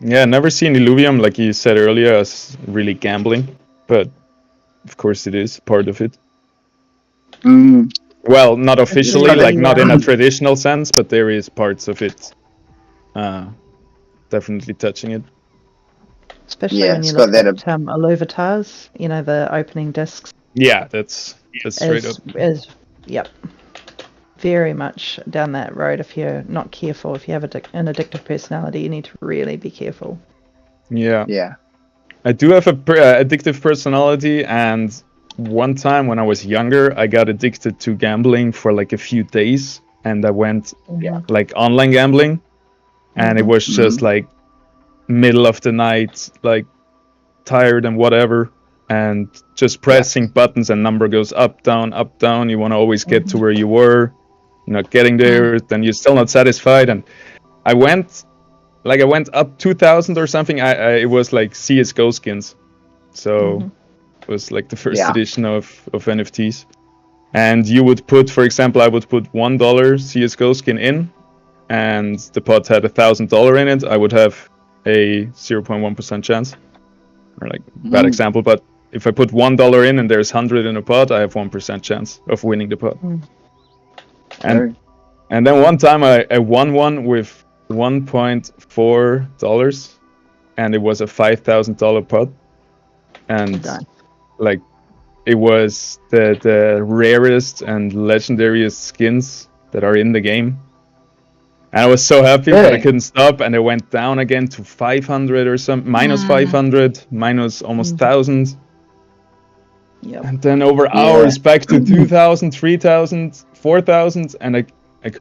Yeah, never seen Illuvium, like you said earlier, as really gambling, but of course it is part of it. Mm, Well, not it's officially, like probably not in a traditional sense, but there is parts of it uh, definitely touching it. Especially yeah, when you it's got look that. at Illuvatars, the opening discs Yeah, that's straight up. is yep, very much down that road. If you're not careful, if you have an addictive personality, you need to really be careful. Yeah. Yeah. I do have a addictive personality, and one time when I was younger, I got addicted to gambling for like a few days, and I went like online gambling, and it was just like middle of the night, like tired and whatever, and just pressing buttons, and number goes up, down, up, down. You want to always get to where you were, you're not getting there, then you're still not satisfied, and I went up 2,000 or something. It was like CS:GO skins. So it was like the first Yeah. edition of NFTs. And you would put, for example, I would put $1 CS:GO skin in, and the pot had $1,000 in it. I would have a 0.1% chance, or like bad example, but if I put $1 in and there's 100 in a pot, I have 1% chance of winning the pot. And then one time I won one with $1.4, and it was a $5,000 pot, and like it was the rarest and legendariest skins that are in the game. And I was so happy, but I couldn't stop, and it went down again to 500 or something, minus 500, minus almost 1,000. Yep. And then over hours back to 2,000, 3,000, 4,000, and I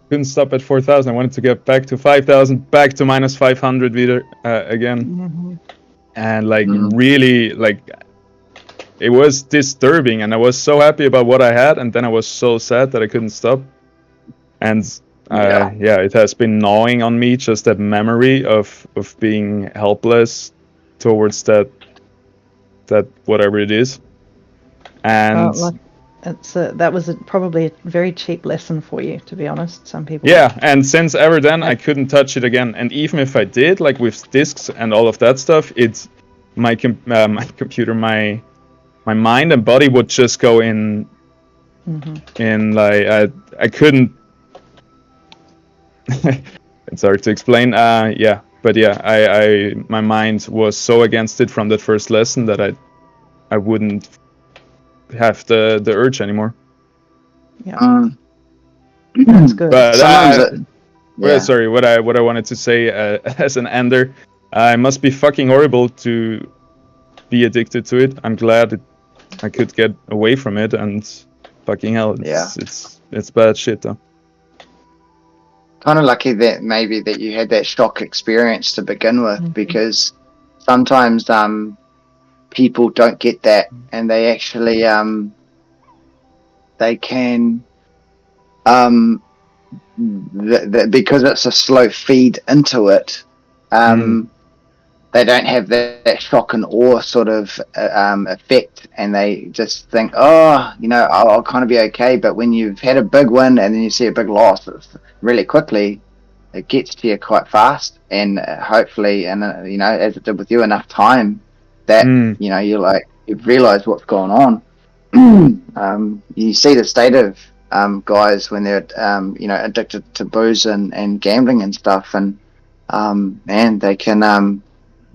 couldn't stop at 4,000. I wanted to get back to 5,000, back to minus 500 again. And like really, like it was disturbing, and I was so happy about what I had, and then I was so sad that I couldn't stop. And it has been gnawing on me, just that memory of being helpless towards that whatever it is. And that was probably a very cheap lesson for you, to be honest. Some people. Yeah, and since ever then, I couldn't touch it again. And even if I did, like with discs and all of that stuff, it's my computer, my mind and body would just go in like I couldn't. It's hard to explain. But I my mind was so against it from that first lesson that I wouldn't have the urge anymore. Yeah. That's good. But sorry, what I wanted to say as an ender, it must be fucking horrible to be addicted to it. I'm glad I could get away from it, and fucking hell, it's bad shit though. Kind of lucky that maybe that you had that shock experience to begin with, because sometimes people don't get that, and they actually they can because it's a slow feed into it, they don't have that shock and awe sort of effect, and they just think, I'll kind of be okay. But when you've had a big win and then you see a big loss, really quickly, it gets to you quite fast, and hopefully, and as it did with you, enough time that you've realised what's going on. You see the state of guys when they're addicted to booze and gambling and stuff, and man, they can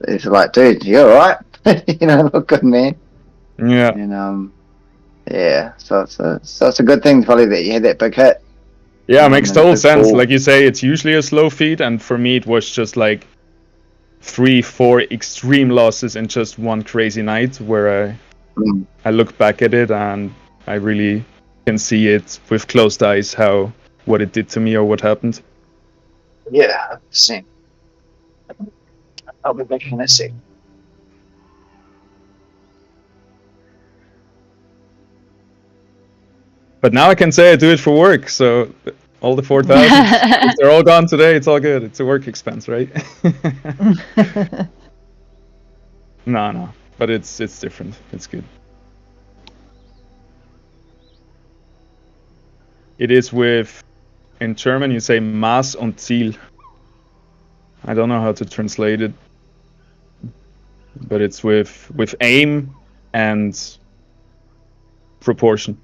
it's like, dude, you all right? Look good, man. Yeah. And so it's a good thing probably that you had that big hit. Yeah, it makes total sense. Like you say, it's usually a slow feed, and for me it was just like 3-4 extreme losses in just one crazy night, where I look back at it and I really can see it with closed eyes what it did to me or what happened. Yeah, same. I'll be back in a sec. But now I can say I do it for work, so all the 4,000, if they're all gone today, it's all good. It's a work expense, right? No, but it's different. It's good. It is in German you say Maß und Ziel. I don't know how to translate it. but it's with aim and proportion.